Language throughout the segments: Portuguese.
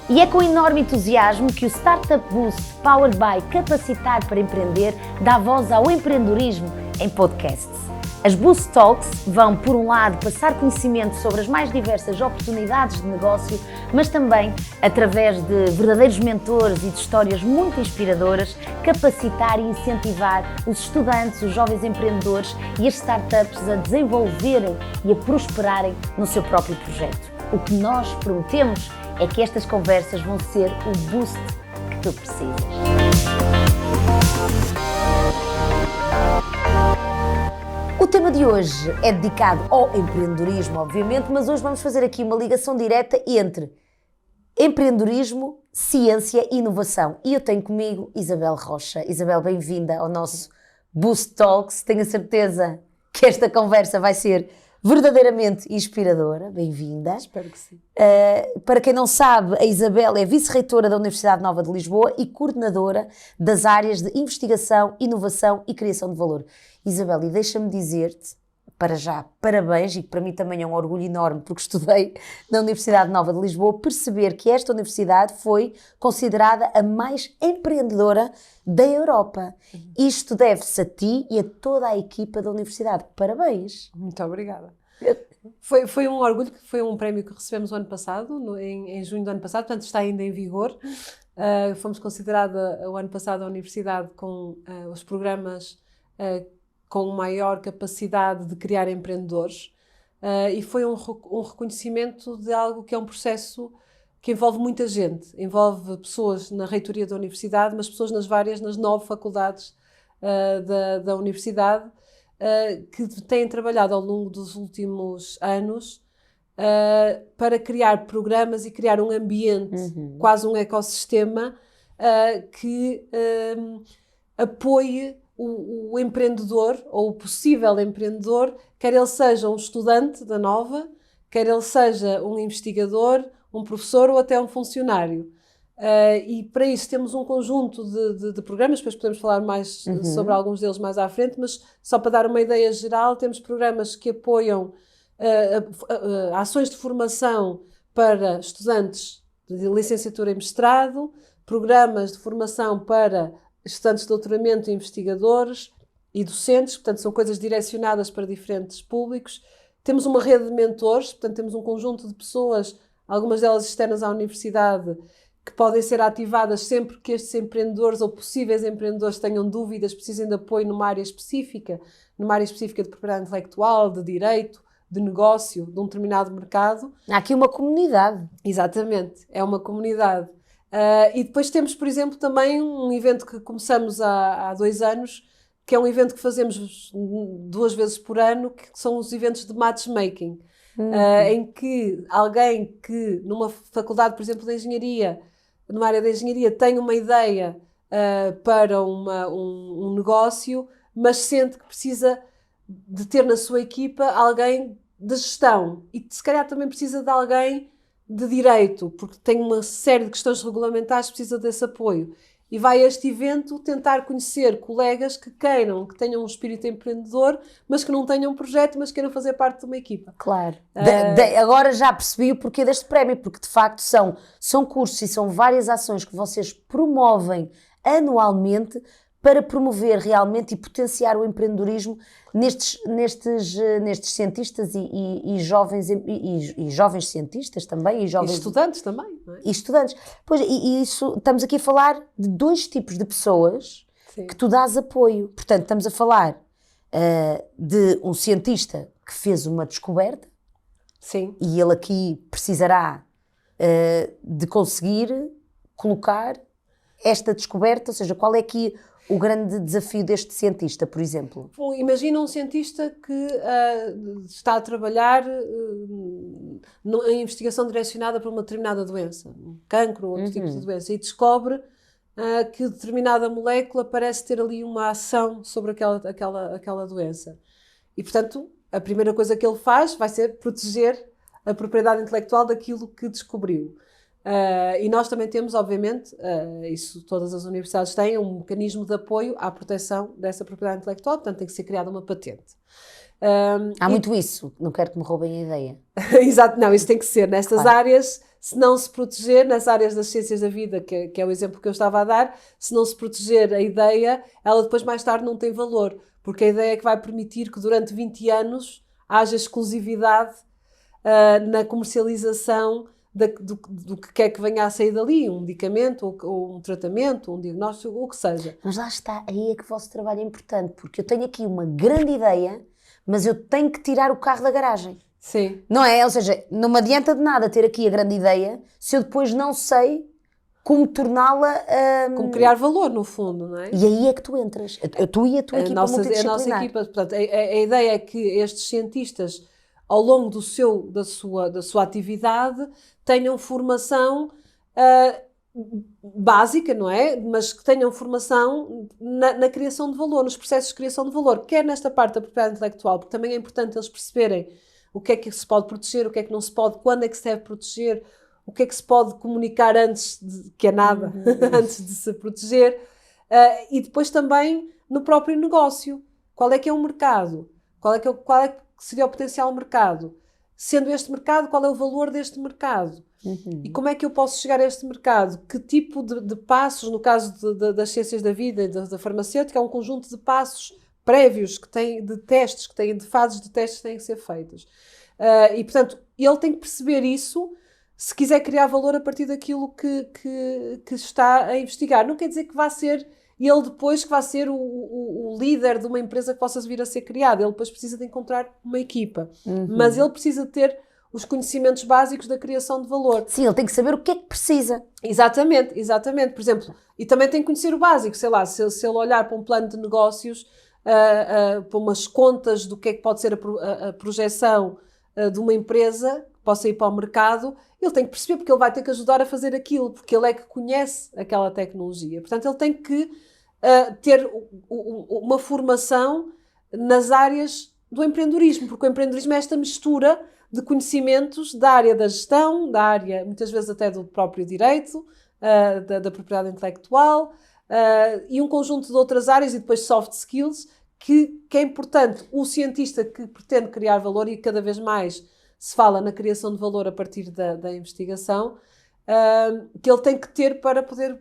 E é com enorme entusiasmo que o Startup Boost, Powered by Capacitar para Empreender, dá voz ao empreendedorismo em podcasts. As Boost Talks vão, por um lado, passar conhecimento sobre as mais diversas oportunidades de negócio, mas também, através de verdadeiros mentores e de histórias muito inspiradoras, capacitar e incentivar os estudantes, os jovens empreendedores e as startups a desenvolverem e a prosperarem no seu próprio projeto. O que nós prometemos é que estas conversas vão ser o boost que tu precisas. O tema de hoje é dedicado ao empreendedorismo, obviamente, mas hoje vamos fazer aqui uma ligação direta entre empreendedorismo, ciência e inovação. E eu tenho comigo Isabel Rocha. Isabel, bem-vinda ao nosso Boost Talks. Tenho a certeza que esta conversa vai ser verdadeiramente inspiradora. Bem-vinda. Espero que sim. Para quem não sabe, a Isabel é vice-reitora da Universidade Nova de Lisboa e coordenadora das áreas de investigação, inovação e criação de valor. Isabel, e deixa-me dizer-te, para já, parabéns, e que para mim também é um orgulho enorme, porque estudei na Universidade Nova de Lisboa, perceber que esta universidade foi considerada a mais empreendedora da Europa. Isto deve-se a ti e a toda a equipa da universidade. Parabéns! Muito obrigada. Foi um orgulho, que foi um prémio que recebemos o ano passado, em junho do ano passado, portanto está ainda em vigor. Fomos considerada o ano passado a universidade com os programas com maior capacidade de criar empreendedores, e foi um reconhecimento de algo que é um processo que envolve muita gente, envolve pessoas na reitoria da universidade, mas pessoas nas 9 faculdades da universidade, que têm trabalhado ao longo dos últimos anos para criar programas e criar um ambiente, quase um ecossistema, que apoie o empreendedor ou o possível empreendedor, quer ele seja um estudante da Nova, quer ele seja um investigador, um professor ou até um funcionário. E para isso temos um conjunto de programas, depois podemos falar mais sobre alguns deles mais à frente, mas só para dar uma ideia geral, temos programas que apoiam ações de formação para estudantes de licenciatura e mestrado, programas de formação para estudantes de doutoramento e investigadores e docentes, portanto são coisas direcionadas para diferentes públicos. Temos uma rede de mentores, portanto temos um conjunto de pessoas, algumas delas externas à universidade, que podem ser ativadas sempre que estes empreendedores ou possíveis empreendedores tenham dúvidas, precisem de apoio numa área específica de propriedade intelectual, de direito, de negócio, de um determinado mercado. Há aqui uma comunidade. Exatamente, é uma comunidade. E depois temos, por exemplo, também um evento que começamos há 2 anos, que é um evento que fazemos 2 vezes por ano, que são os eventos de matchmaking, em que alguém que numa faculdade, por exemplo, de engenharia, numa área de engenharia, tem uma ideia para um negócio, mas sente que precisa de ter na sua equipa alguém de gestão e se calhar também precisa de alguém de direito, porque tem uma série de questões regulamentares, precisa desse apoio. E vai a este evento tentar conhecer colegas que tenham um espírito empreendedor, mas que não tenham um projeto, mas queiram fazer parte de uma equipa. Claro. Agora já percebi o porquê deste prémio, porque de facto são cursos e são várias ações que vocês promovem anualmente para promover realmente e potenciar o empreendedorismo nestes cientistas e jovens cientistas também. E estudantes também. Não é? E estudantes. Pois, e isso, estamos aqui a falar de 2 tipos de pessoas. Sim. Que tu dás apoio. Portanto, estamos a falar de um cientista que fez uma descoberta. Sim. E ele aqui precisará de conseguir colocar esta descoberta, ou seja, qual é aqui o grande desafio deste cientista, por exemplo? Bom, imagina um cientista que está a trabalhar em investigação direcionada para uma determinada doença, um cancro ou outro tipo de doença, e descobre que determinada molécula parece ter ali uma ação sobre aquela doença. E, portanto, a primeira coisa que ele faz vai ser proteger a propriedade intelectual daquilo que descobriu. E nós também temos, obviamente, isso todas as universidades têm, um mecanismo de apoio à proteção dessa propriedade intelectual, portanto tem que ser criada uma patente. Há muito isso, não quero que me roubem a ideia. Exato, não, isso tem que ser, nestas áreas se não se proteger nas áreas das ciências da vida, que é o exemplo que eu estava a dar, se não se proteger a ideia, ela depois mais tarde não tem valor, porque a ideia é que vai permitir que durante 20 anos haja exclusividade na comercialização do que quer que venha a sair dali, um medicamento, ou um tratamento, um diagnóstico, ou o que seja. Mas lá está, aí é que o vosso trabalho é importante, porque eu tenho aqui uma grande ideia, mas eu tenho que tirar o carro da garagem. Sim. Não é? Ou seja, não me adianta de nada ter aqui a grande ideia se eu depois não sei como torná-la... Como criar valor, no fundo, não é? E aí é que tu entras. Tu e a tua equipa multidisciplinar. A nossa equipa, portanto, a ideia é que estes cientistas, ao longo da sua atividade, tenham formação básica, não é? Mas que tenham formação na criação de valor, nos processos de criação de valor, quer nesta parte da propriedade intelectual, porque também é importante eles perceberem o que é que se pode proteger, o que é que não se pode, quando é que se deve proteger, o que é que se pode comunicar antes que é nada, antes de se proteger, e depois também no próprio negócio. Qual é que é o mercado? Qual é que seria o potencial mercado? Sendo este mercado, qual é o valor deste mercado? E como é que eu posso chegar a este mercado? Que tipo de passos, no caso das ciências da vida e da farmacêutica, há um conjunto de passos prévios, de testes, de fases de testes que têm que ser feitas. E, portanto, ele tem que perceber isso se quiser criar valor a partir daquilo que está a investigar. Não quer dizer que vá ser ele depois que vai ser o líder de uma empresa que possa vir a ser criada. Ele depois precisa de encontrar uma equipa. Mas ele precisa de ter os conhecimentos básicos da criação de valor. Sim, ele tem que saber o que é que precisa. Exatamente. Por exemplo, e também tem que conhecer o básico. Sei lá, se ele olhar para um plano de negócios, para umas contas do que é que pode ser a projeção de uma empresa que possa ir para o mercado, ele tem que perceber, porque ele vai ter que ajudar a fazer aquilo, porque ele é que conhece aquela tecnologia. Portanto, ele tem que ter uma formação nas áreas do empreendedorismo, porque o empreendedorismo é esta mistura de conhecimentos da área da gestão, da área, muitas vezes até do próprio direito, da propriedade intelectual, e um conjunto de outras áreas, e depois soft skills, que é importante. O cientista que pretende criar valor, e cada vez mais se fala na criação de valor a partir da investigação, que ele tem que ter para poder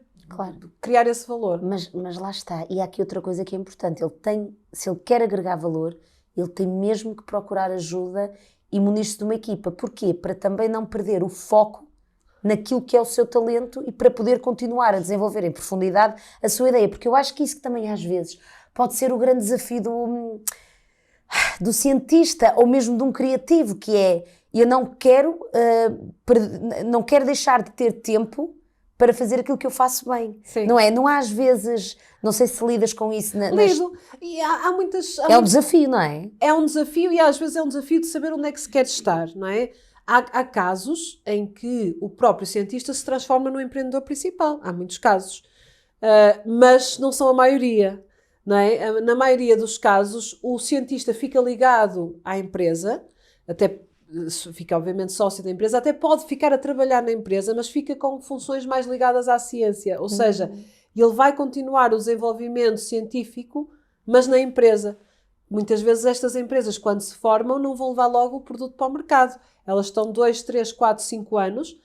criar esse valor. Mas lá está. E há aqui outra coisa que é importante. Se ele quer agregar valor, ele tem mesmo que procurar ajuda e munir-se de uma equipa. Porquê? Para também não perder o foco naquilo que é o seu talento e para poder continuar a desenvolver em profundidade a sua ideia. Porque eu acho que isso que também às vezes pode ser o grande desafio do cientista ou mesmo de um criativo, que é, eu não quero deixar de ter tempo para fazer aquilo que eu faço bem. Sim. Não é? Não há às vezes, não sei se lidas com isso. Lido. E há muitas... É um desafio, não é? É um desafio, e às vezes é um desafio de saber onde é que se quer estar, não é? Há casos em que o próprio cientista se transforma no empreendedor principal. Há muitos casos. Mas não são a maioria. Não é? Na maioria dos casos, o cientista fica ligado à empresa, até fica obviamente sócio da empresa, até pode ficar a trabalhar na empresa, mas fica com funções mais ligadas à ciência. Ou seja, ele vai continuar o desenvolvimento científico, mas na empresa. Muitas vezes estas empresas, quando se formam, não vão levar logo o produto para o mercado. Elas estão 2, 3, 4, 5 anos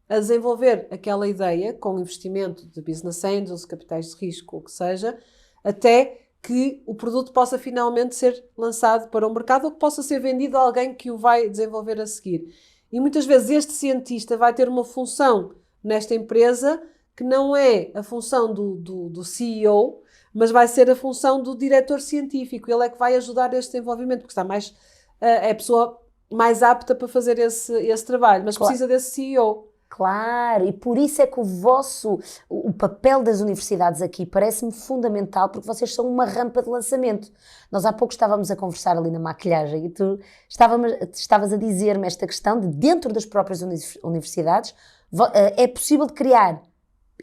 a desenvolver aquela ideia com investimento de business angels, capitais de risco, ou o que seja, até que o produto possa finalmente ser lançado para o mercado ou que possa ser vendido a alguém que o vai desenvolver a seguir. E muitas vezes este cientista vai ter uma função nesta empresa que não é a função do CEO, mas vai ser a função do diretor científico. Ele é que vai ajudar este desenvolvimento, porque é a pessoa mais apta para fazer esse trabalho, mas precisa desse CEO. Claro, e por isso é que o papel das universidades aqui parece-me fundamental, porque vocês são uma rampa de lançamento. Nós há pouco estávamos a conversar ali na maquilhagem e tu estavas a dizer-me esta questão de dentro das próprias universidades é possível de criar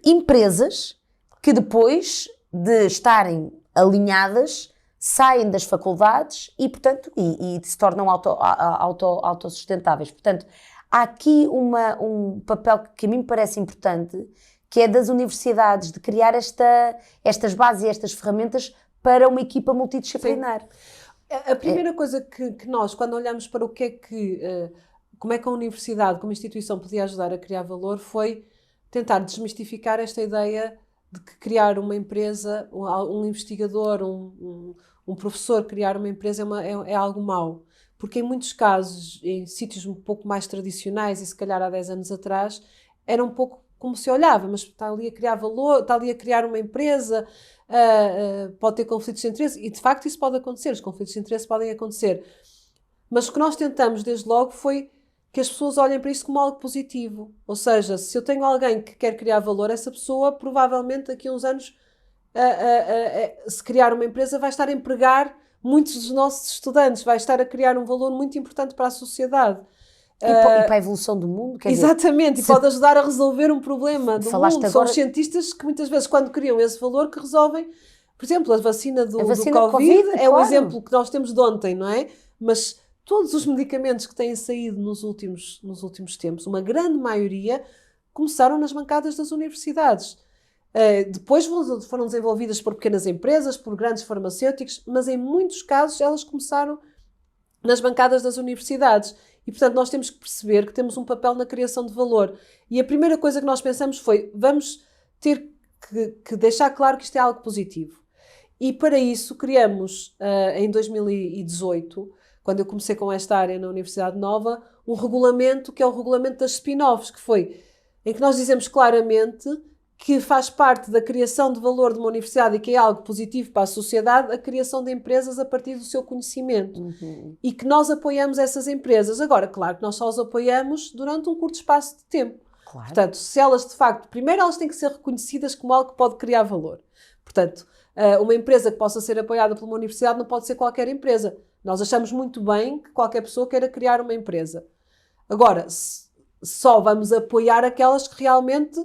empresas que depois de estarem alinhadas saem das faculdades e, portanto, e se tornam autossustentáveis. Portanto, há aqui um papel que a mim me parece importante, que é das universidades, de criar estas bases e estas ferramentas para uma equipa multidisciplinar. Sim. A primeira coisa que nós, quando olhamos para o que é que como é que a universidade, como instituição, podia ajudar a criar valor, foi tentar desmistificar esta ideia de que criar uma empresa, um investigador, um professor criar uma empresa é algo mau. Porque em muitos casos, em sítios um pouco mais tradicionais, e se calhar há 10 anos atrás, era um pouco como se olhava, mas está ali a criar valor, está ali a criar uma empresa, pode ter conflitos de interesse, e de facto isso pode acontecer, os conflitos de interesse podem acontecer. Mas o que nós tentamos desde logo foi que as pessoas olhem para isto como algo positivo. Ou seja, se eu tenho alguém que quer criar valor, essa pessoa provavelmente daqui a uns anos, se criar uma empresa, vai estar a empregar muitos dos nossos estudantes, vai estar a criar um valor muito importante para a sociedade. E para a evolução do mundo, quer exatamente, dizer, e pode ajudar a resolver um problema do mundo. Agora... São os cientistas que muitas vezes, quando criam esse valor, que resolvem, por exemplo, a vacina do Covid é claro. o exemplo que nós temos de ontem, não é? Mas todos os medicamentos que têm saído nos últimos tempos, uma grande maioria, começaram nas bancadas das universidades. Depois foram desenvolvidas por pequenas empresas, por grandes farmacêuticos, mas em muitos casos elas começaram nas bancadas das universidades. E, portanto, nós temos que perceber que temos um papel na criação de valor. E a primeira coisa que nós pensamos foi, vamos ter que deixar claro que isto é algo positivo. E para isso criamos, em 2018, quando eu comecei com esta área na Universidade Nova, um regulamento que é o regulamento das spin-offs, em que nós dizemos claramente que faz parte da criação de valor de uma universidade e que é algo positivo para a sociedade, a criação de empresas a partir do seu conhecimento. Uhum. E que nós apoiamos essas empresas. Agora, claro que nós só as apoiamos durante um curto espaço de tempo. Claro. Portanto, se elas de facto, primeiro elas têm que ser reconhecidas como algo que pode criar valor. Portanto, uma empresa que possa ser apoiada por uma universidade não pode ser qualquer empresa. Nós achamos muito bem que qualquer pessoa queira criar uma empresa. Agora, só vamos apoiar aquelas que realmente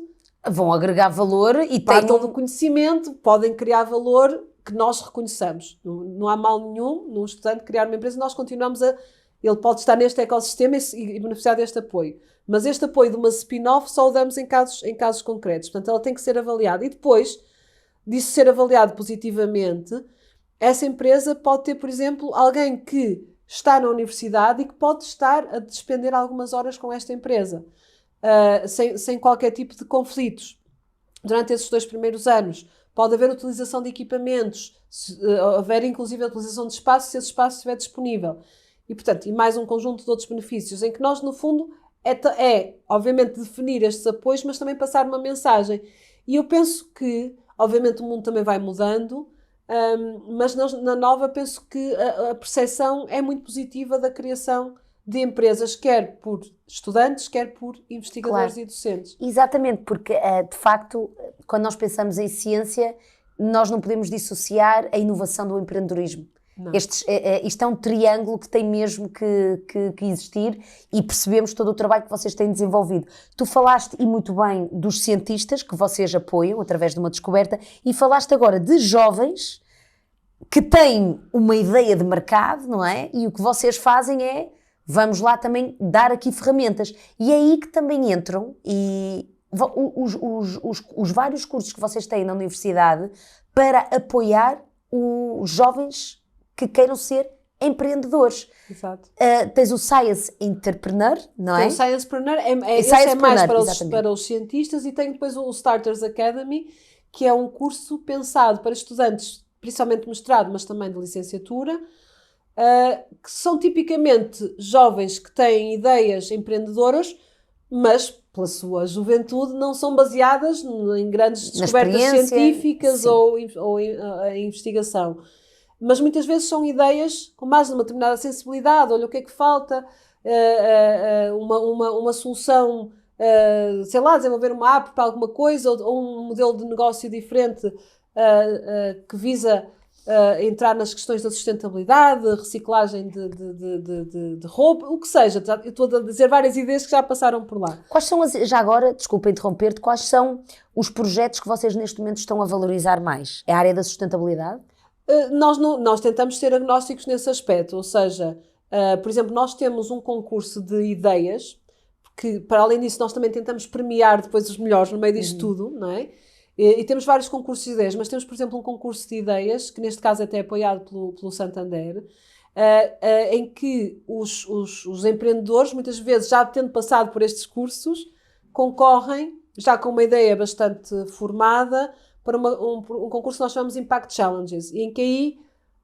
vão agregar valor e partam do conhecimento, podem criar valor que nós reconheçamos. Não há mal nenhum num estudante criar uma empresa, nós continuamos ele pode estar neste ecossistema e beneficiar deste apoio. Mas este apoio de uma spin-off só o damos em casos concretos. Portanto, ela tem que ser avaliada. E depois disso ser avaliado positivamente, essa empresa pode ter, por exemplo, alguém que está na universidade e que pode estar a despender algumas horas com esta empresa. Sem qualquer tipo de conflitos. Durante esses 2 primeiros anos pode haver utilização de equipamentos, haver inclusive a utilização de espaço, se esse espaço estiver disponível. E, portanto, e mais um conjunto de outros benefícios, em que nós, no fundo, obviamente, definir estes apoios, mas também passar uma mensagem. E eu penso que, obviamente, o mundo também vai mudando, mas na Nova penso que a percepção é muito positiva da criação de empresas, quer por estudantes, quer por investigadores e docentes. Exatamente, porque de facto, quando nós pensamos em ciência, nós não podemos dissociar a inovação do empreendedorismo. Isto é um triângulo que tem mesmo que existir e percebemos todo o trabalho que vocês têm desenvolvido. Tu falaste, e muito bem, dos cientistas que vocês apoiam através de uma descoberta e falaste agora de jovens que têm uma ideia de mercado, não é? E o que vocês fazem é vamos lá também dar aqui ferramentas. E é aí que também entram os vários cursos que vocês têm na universidade para apoiar os jovens que queiram ser empreendedores. Exato. Tens o Science Entrepreneur, não é? O Sciencepreneur é mais para os cientistas, e tem depois o Starters Academy, que é um curso pensado para estudantes, principalmente de mestrado, mas também de licenciatura, que são tipicamente jovens que têm ideias empreendedoras, mas pela sua juventude não são baseadas em grandes descobertas científicas ou em investigação. Mas muitas vezes são ideias com base numa determinada sensibilidade. Olha, o que é que falta? Uma solução, sei lá, desenvolver uma app para alguma coisa, ou um modelo de negócio diferente que visa entrar nas questões da sustentabilidade, reciclagem de roupa, o que seja. Eu estou a dizer várias ideias que já passaram por lá. Quais são já agora, desculpa interromper-te, quais são os projetos que vocês neste momento estão a valorizar mais? É a área da sustentabilidade? Nós tentamos ser agnósticos nesse aspecto, ou seja, por exemplo, nós temos um concurso de ideias, que para além disso nós também tentamos premiar depois os melhores no meio disto tudo, não é? E temos vários concursos de ideias, mas temos, por exemplo, um concurso de ideias, que neste caso até é apoiado pelo Santander, em que os empreendedores, muitas vezes já tendo passado por estes cursos, concorrem já com uma ideia bastante formada para um concurso que nós chamamos Impact Challenges, em que aí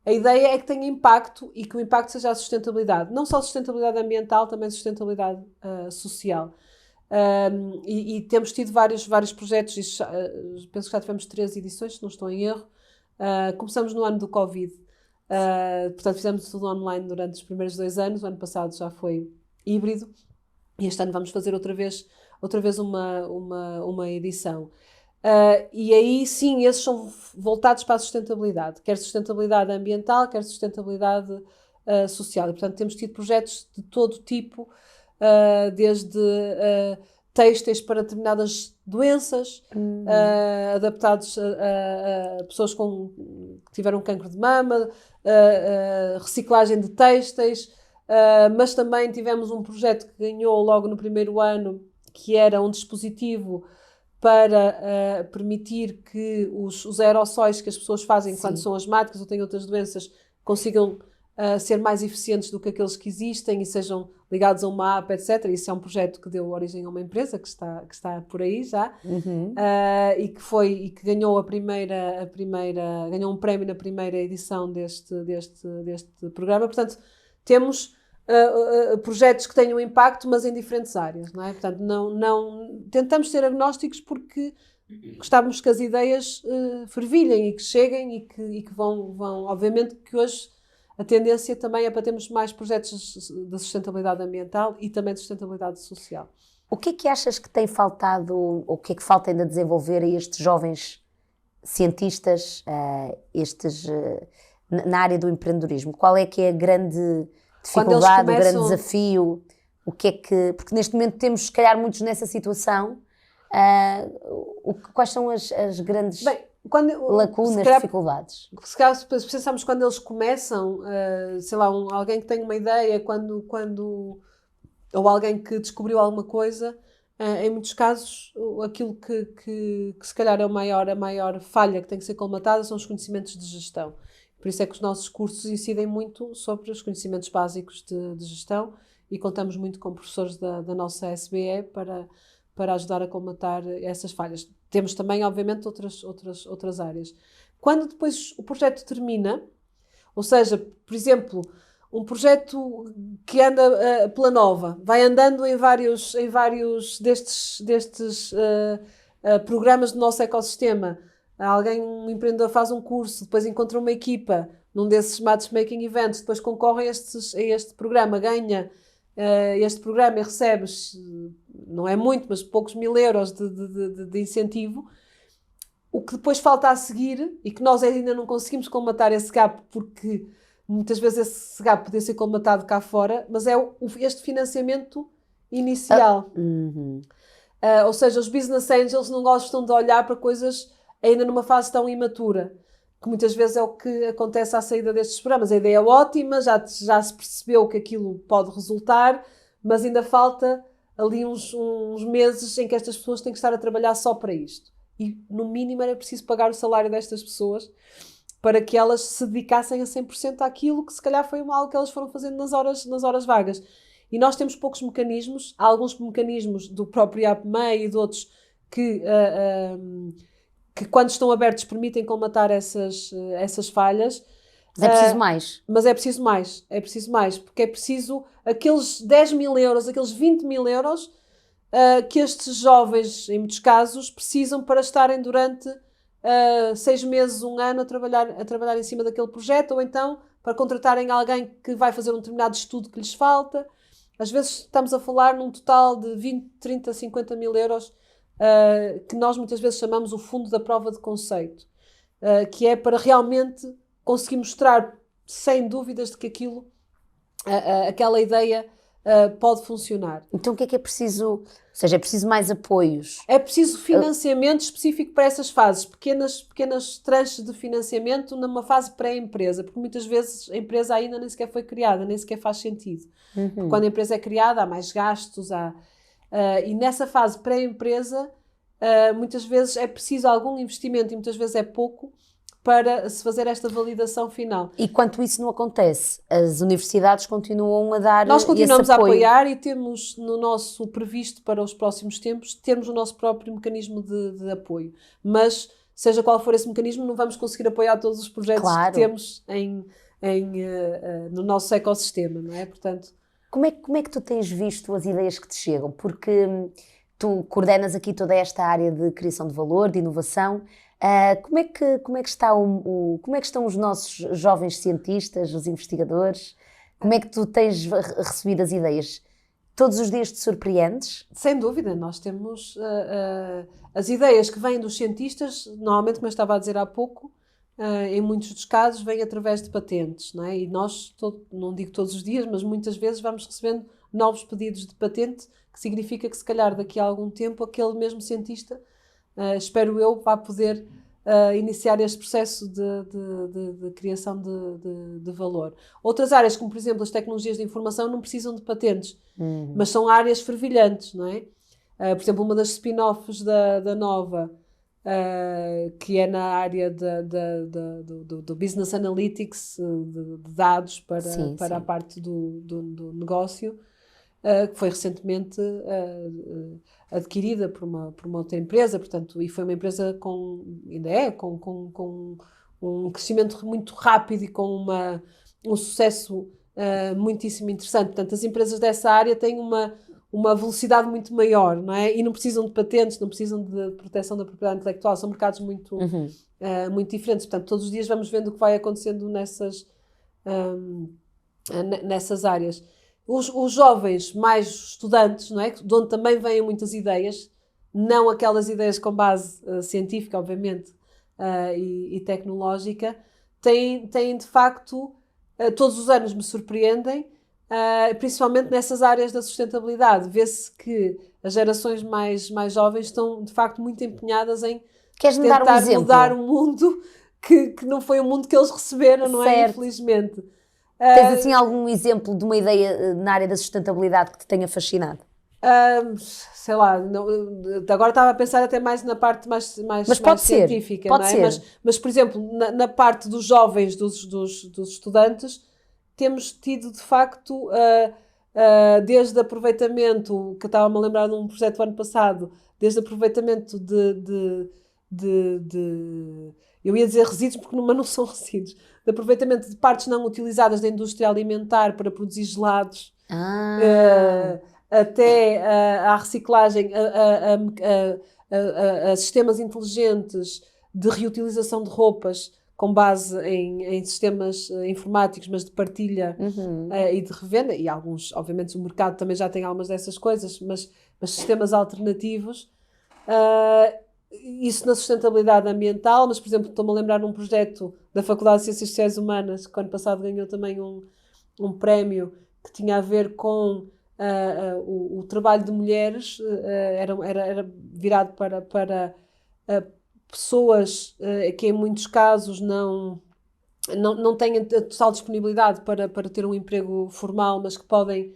a ideia é que tenha impacto e que o impacto seja a sustentabilidade. Não só sustentabilidade ambiental, também sustentabilidade social. E temos tido vários projetos, penso que já tivemos 3 edições, se não estou em erro. Começamos no ano do Covid, portanto fizemos tudo online durante os primeiros 2 anos, o ano passado já foi híbrido, e este ano vamos fazer outra vez uma edição. E aí sim, esses são voltados para a sustentabilidade, quer sustentabilidade ambiental, quer sustentabilidade social. E, portanto, temos tido projetos de todo tipo, desde têxteis para determinadas doenças, adaptados a pessoas que tiveram cancro de mama, reciclagem de têxteis, mas também tivemos um projeto que ganhou logo no primeiro ano, que era um dispositivo para permitir que os aerossóis que as pessoas fazem quando são asmáticas ou têm outras doenças consigam ser mais eficientes do que aqueles que existem e sejam ligados a uma app, etc. Isso é um projeto que deu origem a uma empresa que está por aí já, e que ganhou ganhou um prémio na primeira edição deste programa. Portanto, temos projetos que tenham impacto, mas em diferentes áreas, não é? Portanto, não tentamos ser agnósticos porque gostávamos que as ideias fervilhem e que cheguem e que vão, obviamente que hoje a tendência também é para termos mais projetos de sustentabilidade ambiental e também de sustentabilidade social. O que é que achas que tem faltado, ou o que é que falta ainda desenvolver a estes jovens cientistas, na área do empreendedorismo? Qual é que é a grande dificuldade, o grande desafio? O que é que... Porque neste momento temos, se calhar, muitos nessa situação. Quais são as grandes lacunas, dificuldades? Se calhar, se pensarmos quando eles começam, sei lá, alguém que tem uma ideia, ou alguém que descobriu alguma coisa, em muitos casos, aquilo que se calhar é a maior falha que tem que ser colmatada são os conhecimentos de gestão. Por isso é que os nossos cursos incidem muito sobre os conhecimentos básicos de gestão e contamos muito com professores da nossa SBE para ajudar a colmatar essas falhas. Temos também, obviamente, outras áreas. Quando depois o projeto termina, ou seja, por exemplo, um projeto que anda pela Nova, vai andando em vários destes programas do nosso ecossistema. Um empreendedor faz um curso, depois encontra uma equipa num desses matchmaking events, depois concorre a este programa, ganha este programa e recebe, não é muito, mas poucos 1000 euros de incentivo. O que depois falta a seguir, e que nós ainda não conseguimos colmatar esse gap, porque muitas vezes esse gap podia ser colmatado cá fora, mas é este financiamento inicial. Ou seja, os business angels não gostam de olhar para coisas ainda numa fase tão imatura, que muitas vezes é o que acontece à saída destes programas. A ideia é ótima, já se percebeu que aquilo pode resultar, mas ainda falta ali uns meses em que estas pessoas têm que estar a trabalhar só para isto. E, no mínimo, era preciso pagar o salário destas pessoas para que elas se dedicassem a 100% àquilo que, se calhar, foi algo que elas foram fazendo nas horas vagas. E nós temos poucos mecanismos. Há alguns mecanismos do próprio APMEI e de outros que quando estão abertos permitem colmatar essas falhas. Mas é preciso mais. Mas é preciso mais, porque é preciso aqueles 10 mil euros, aqueles 20 mil euros que estes jovens, em muitos casos, precisam para estarem durante 6 meses, 1 ano a trabalhar em cima daquele projeto, ou então para contratarem alguém que vai fazer um determinado estudo que lhes falta. Às vezes estamos a falar num total de 20, 30, 50 mil euros que nós muitas vezes chamamos o fundo da prova de conceito, que é para realmente conseguir mostrar sem dúvidas de que aquela ideia pode funcionar. Então o que é preciso? Ou seja, é preciso mais apoios? É preciso financiamento específico para essas fases, pequenas tranches de financiamento numa fase pré-empresa, porque muitas vezes a empresa ainda nem sequer foi criada, nem sequer faz sentido. Porque quando a empresa é criada há mais gastos, e nessa fase pré-empresa muitas vezes é preciso algum investimento, e muitas vezes é pouco, para se fazer esta validação final. E quanto isso não acontece, as universidades continuam a dar Nós continuamos esse a apoio. apoiar e temos no nosso previsto para os próximos tempos, temos o nosso próprio mecanismo de apoio. Mas, seja qual for esse mecanismo, não vamos conseguir apoiar todos os projetos Claro. que temos no nosso ecossistema, não é? Portanto, Como é que tu tens visto as ideias que te chegam? Porque tu coordenas aqui toda esta área de criação de valor, de inovação. Como é que estão os nossos jovens cientistas, os investigadores? Como é que tu tens recebido as ideias? Todos os dias te surpreendes? sem dúvida, nós temos as ideias que vêm dos cientistas, normalmente, como eu estava a dizer há pouco, em muitos dos casos, vêm através de patentes, não é? E nós, não digo todos os dias, mas muitas vezes vamos recebendo novos pedidos de patente, que significa que se calhar daqui a algum tempo aquele mesmo cientista, espero eu, vai poder iniciar este processo de criação de valor. Outras áreas, como por exemplo as tecnologias de informação, não precisam de patentes, mas são áreas fervilhantes, não é? Por exemplo, uma das spin-offs da Nova, que é na área do Business Analytics, de dados para a parte do negócio, que foi recentemente adquirida por uma outra empresa, portanto, e foi uma empresa ainda é, com um crescimento muito rápido e com um sucesso muitíssimo interessante. Portanto, as empresas dessa área têm uma velocidade muito maior, não é? E não precisam de patentes, não precisam de proteção da propriedade intelectual, são mercados muito diferentes. Portanto, todos os dias vamos vendo o que vai acontecendo nessas áreas. Os jovens mais estudantes, não é? De onde também vêm muitas ideias, não aquelas ideias com base científica, obviamente, e tecnológica, têm de facto, todos os anos me surpreendem, principalmente nessas áreas da sustentabilidade. Vê-se que as gerações mais jovens estão de facto muito empenhadas em tentar mudar o mundo que não foi o mundo que eles receberam, não é? Infelizmente. Tens assim algum exemplo de uma ideia na área da sustentabilidade que te tenha fascinado? Sei lá, agora estava a pensar até mais na parte mais científica, pode não é? ser. Mas, por exemplo, na parte dos jovens, dos estudantes, temos tido de facto, desde aproveitamento, que estava-me a lembrar de um projeto do ano passado, desde aproveitamento eu ia dizer resíduos, mas não são resíduos, de aproveitamento de partes não utilizadas da indústria alimentar para produzir gelados, até à reciclagem, a sistemas inteligentes de reutilização de roupas com base em sistemas informáticos, mas de partilha e de revenda, e alguns, obviamente o mercado também já tem algumas dessas coisas, mas sistemas alternativos. Isso na sustentabilidade ambiental, mas por exemplo estou-me a lembrar de um projeto da Faculdade de Ciências Sociais e Humanas, que ano passado ganhou também um prémio que tinha a ver com o trabalho de mulheres, era virado para pessoas que em muitos casos não têm a total disponibilidade para ter um emprego formal, mas que podem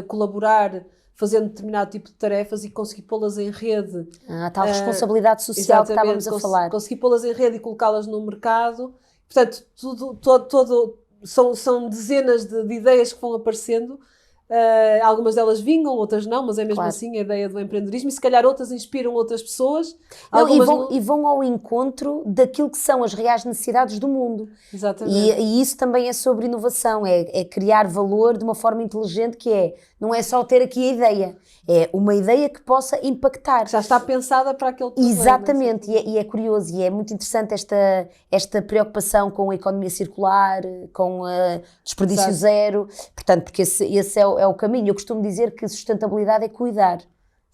colaborar fazendo determinado tipo de tarefas e conseguir pôr-las em rede. A tal responsabilidade social que estávamos a falar. Conseguir pô-las em rede e colocá-las no mercado. Portanto, são dezenas de ideias que vão aparecendo. Algumas delas vingam, outras não, mas é mesmo assim a ideia do empreendedorismo, e se calhar outras inspiram outras pessoas. E vão ao encontro daquilo que são as reais necessidades do mundo. Exatamente. E isso também é sobre inovação, é criar valor de uma forma inteligente, não é só ter aqui a ideia, é uma ideia que possa impactar. Já está pensada para aquele problema. Exatamente, e é curioso, e é muito interessante esta preocupação com a economia circular, com a desperdício zero, portanto, porque esse é o caminho. Eu costumo dizer que sustentabilidade é cuidar,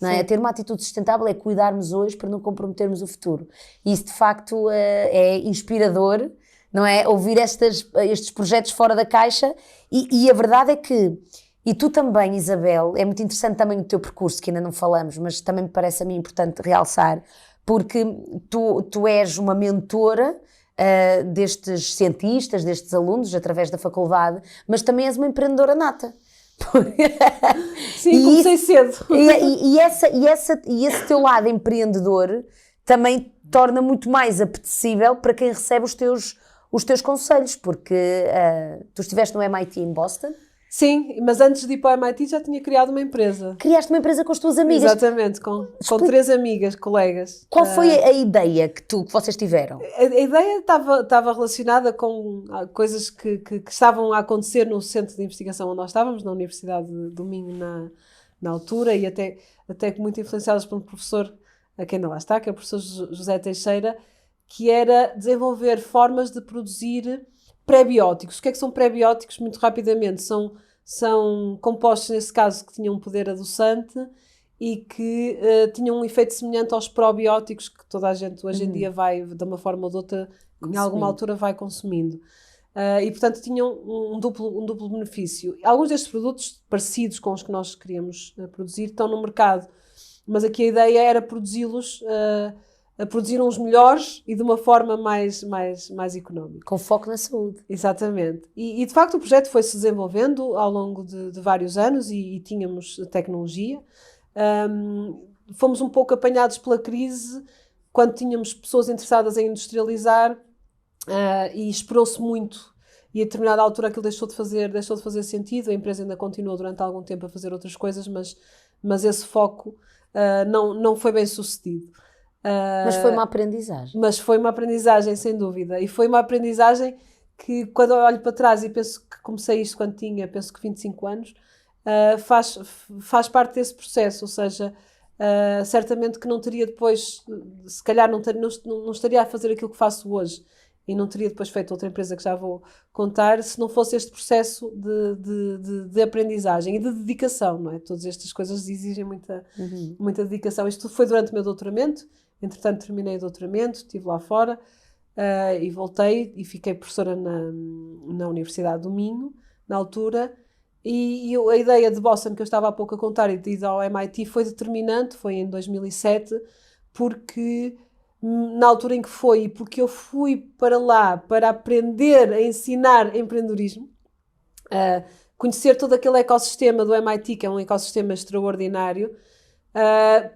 não é? Ter uma atitude sustentável é cuidarmos hoje para não comprometermos o futuro. E isso de facto é inspirador, não é? Ouvir estes projetos fora da caixa, e a verdade é que, e tu também, Isabel, é muito interessante também o teu percurso, que ainda não falamos, mas também me parece a mim importante realçar, porque tu és uma mentora destes cientistas, destes alunos, através da faculdade, mas também és uma empreendedora nata. Sim, comecei cedo. E esse teu lado empreendedor também torna muito mais apetecível para quem recebe os teus conselhos, porque tu estiveste no MIT em Boston. Sim, mas antes de ir para o MIT já tinha criado uma empresa. Criaste uma empresa com as tuas amigas. Exatamente, com 3 amigas, colegas. Qual foi a ideia que vocês tiveram? A ideia estava relacionada com coisas que estavam a acontecer no centro de investigação onde nós estávamos, na Universidade do Minho, na altura, e até muito influenciadas por um professor, que ainda lá está, que é o professor José Teixeira, que era desenvolver formas de produzir pré-bióticos. O que é que são pré-bióticos? Muito rapidamente, são compostos, nesse caso, que tinham um poder adoçante e que tinham um efeito semelhante aos probióticos que toda a gente hoje em dia vai, de uma forma ou de outra, em alguma altura vai consumindo. E, portanto, tinham um duplo benefício. Alguns destes produtos, parecidos com os que nós queríamos produzir, estão no mercado, mas aqui a ideia era produzi-los... produzir uns melhores e de uma forma mais económica. Com foco na saúde. Exatamente. E de facto o projeto foi-se desenvolvendo ao longo de vários anos e tínhamos tecnologia. Fomos um pouco apanhados pela crise quando tínhamos pessoas interessadas em industrializar e esperou-se muito. E a determinada altura aquilo deixou de fazer sentido. A empresa ainda continuou durante algum tempo a fazer outras coisas, mas esse foco não foi bem sucedido. Mas foi uma aprendizagem. Mas foi uma aprendizagem, sem dúvida. E foi uma aprendizagem que, quando eu olho para trás e penso que comecei isto quando tinha, penso que 25 anos, faz parte desse processo. Ou seja, certamente que não teria depois, se calhar não estaria a fazer aquilo que faço hoje e não teria depois feito outra empresa que já vou contar, se não fosse este processo de aprendizagem e de dedicação, não é? Todas estas coisas exigem muita dedicação. Isto foi durante o meu doutoramento. Entretanto, terminei o doutoramento, estive lá fora e voltei e fiquei professora na Universidade do Minho, na altura. E a ideia de Boston, que eu estava há pouco a contar, e de ir ao MIT, foi determinante, foi em 2007, porque na altura em que foi, porque eu fui para lá para aprender a ensinar empreendedorismo, conhecer todo aquele ecossistema do MIT, que é um ecossistema extraordinário,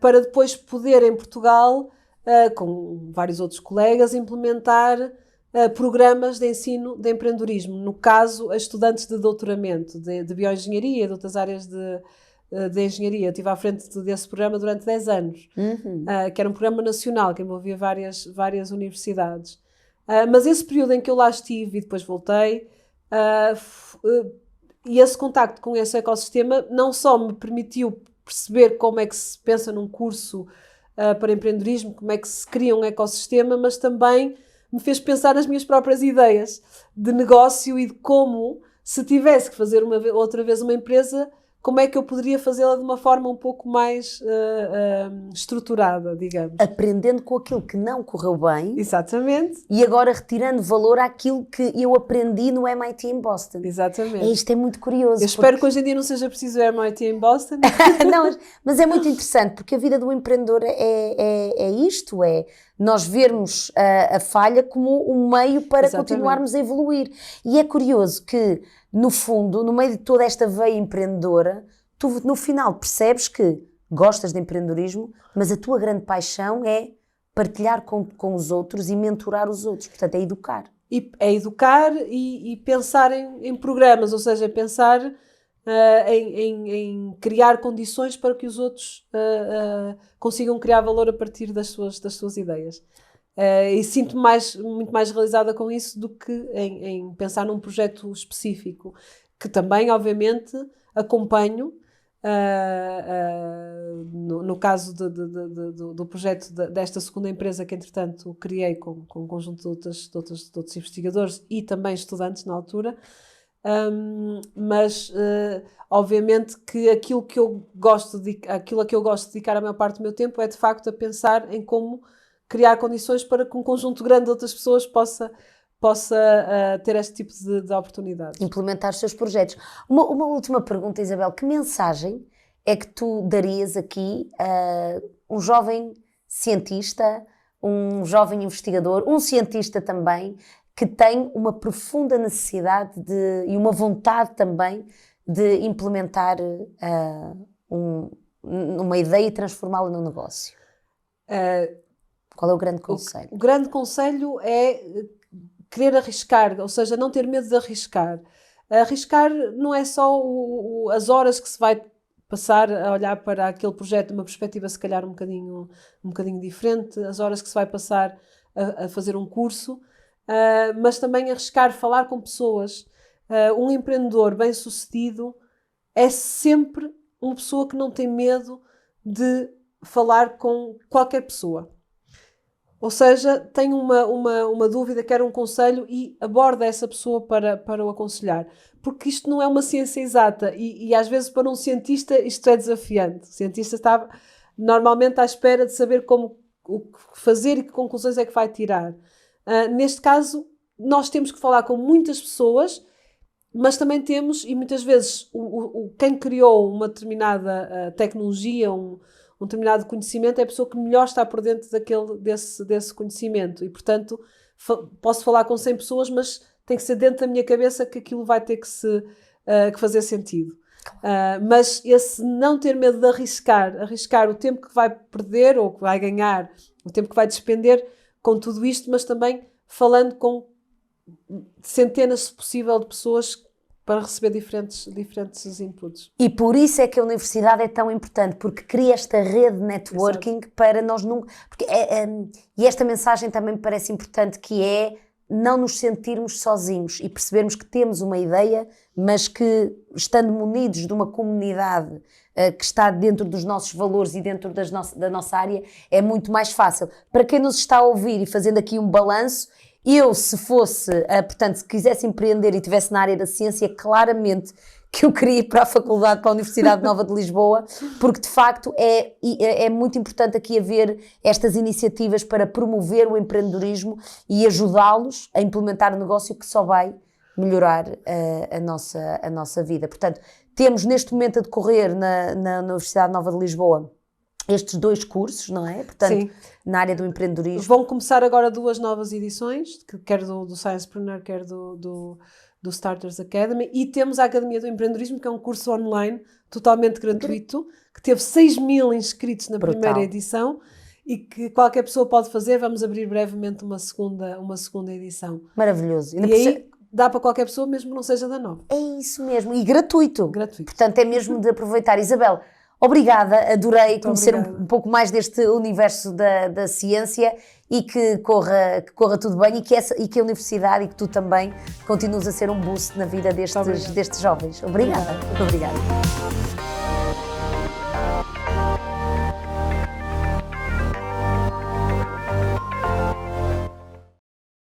para depois poder em Portugal, com vários outros colegas, implementar programas de ensino de empreendedorismo, no caso a estudantes de doutoramento, de bioengenharia, de outras áreas de engenharia. Eu estive à frente desse programa durante 10 anos, que era um programa nacional que envolvia várias universidades. Mas esse período em que eu lá estive e depois voltei, e esse contacto com esse ecossistema não só me permitiu perceber como é que se pensa num curso para empreendedorismo, como é que se cria um ecossistema, mas também me fez pensar nas minhas próprias ideias de negócio e de como, se tivesse que fazer outra vez uma empresa, como é que eu poderia fazê-la de uma forma um pouco mais estruturada, digamos. Aprendendo com aquilo que não correu bem. Exatamente. E agora retirando valor àquilo que eu aprendi no MIT em Boston. Exatamente. Isto é muito curioso. Eu espero que hoje em dia não seja preciso o MIT em Boston. Não, mas é muito interessante, porque a vida do empreendedor é isto, é nós vermos a falha como um meio para continuarmos a evoluir. E é curioso que, no fundo, no meio de toda esta veia empreendedora, tu no final percebes que gostas de empreendedorismo, mas a tua grande paixão é partilhar com os outros e mentorar os outros, portanto é educar. É educar e pensar em programas, ou seja, pensar em criar condições para que os outros consigam criar valor a partir das suas ideias. E sinto-me muito mais realizada com isso do que em pensar num projeto específico, que também, obviamente, acompanho. No caso do projeto desta segunda empresa que, entretanto, criei com um conjunto de outros investigadores e também estudantes na altura, mas obviamente que aquilo a que eu gosto de dedicar a maior parte do meu tempo é de facto a pensar em como criar condições para que um conjunto grande de outras pessoas possa ter este tipo de oportunidades. Implementar os seus projetos. Uma última pergunta, Isabel. Que mensagem é que tu darias aqui a um jovem cientista, um jovem investigador, um cientista também, que tem uma profunda necessidade e uma vontade também de implementar uma ideia e transformá-la num negócio? Qual é o grande conselho? O grande conselho é querer arriscar, ou seja, não ter medo de arriscar. Arriscar não é só as horas que se vai passar a olhar para aquele projeto de uma perspectiva se calhar um bocadinho diferente, as horas que se vai passar a fazer um curso, mas também arriscar falar com pessoas. Um empreendedor bem-sucedido é sempre uma pessoa que não tem medo de falar com qualquer pessoa. Ou seja, tem uma dúvida, quer um conselho e aborda essa pessoa para o aconselhar. Porque isto não é uma ciência exata e às vezes para um cientista isto é desafiante. O cientista está normalmente à espera de saber o que fazer e que conclusões é que vai tirar. Neste caso, nós temos que falar com muitas pessoas, mas também temos, e muitas vezes quem criou uma determinada tecnologia, um determinado conhecimento, é a pessoa que melhor está por dentro desse conhecimento. E, portanto, posso falar com 100 pessoas, mas tem que ser dentro da minha cabeça que aquilo vai ter que fazer sentido. Mas esse não ter medo de arriscar o tempo que vai perder ou que vai ganhar, o tempo que vai despender com tudo isto, mas também falando com centenas, se possível, de pessoas para receber diferentes inputs. E por isso é que a universidade é tão importante, porque cria esta rede de networking. Exato. Para nós nunca... E esta mensagem também me parece importante, que é não nos sentirmos sozinhos e percebermos que temos uma ideia, mas que, estando munidos de uma comunidade que está dentro dos nossos valores e dentro da nossa área, é muito mais fácil. Para quem nos está a ouvir e fazendo aqui um balanço, eu, se fosse, portanto, se quisesse empreender e estivesse na área da ciência, claramente que eu queria ir para a faculdade, para a Universidade Nova de Lisboa, porque de facto é muito importante aqui haver estas iniciativas para promover o empreendedorismo e ajudá-los a implementar o negócio que só vai melhorar a nossa vida. Portanto, temos neste momento a decorrer na Universidade Nova de Lisboa estes 2 cursos, não é? Portanto, sim, na área do empreendedorismo. Vão começar agora 2 novas edições, quer do Sciencepreneur, quer do Starters Academy, e temos a Academia do Empreendedorismo, que é um curso online totalmente gratuito, que teve 6.000 inscritos na primeira edição e que qualquer pessoa pode fazer. Vamos abrir brevemente uma segunda edição. Maravilhoso. E aí dá para qualquer pessoa, mesmo que não seja da Nova. É isso mesmo, e gratuito. Gratuito. Portanto, é mesmo de aproveitar. Isabel, obrigada, adorei conhecer um pouco mais deste universo da ciência e que corra tudo bem e que a universidade e que tu também continues a ser um boost na vida destes jovens. Obrigada. Obrigada.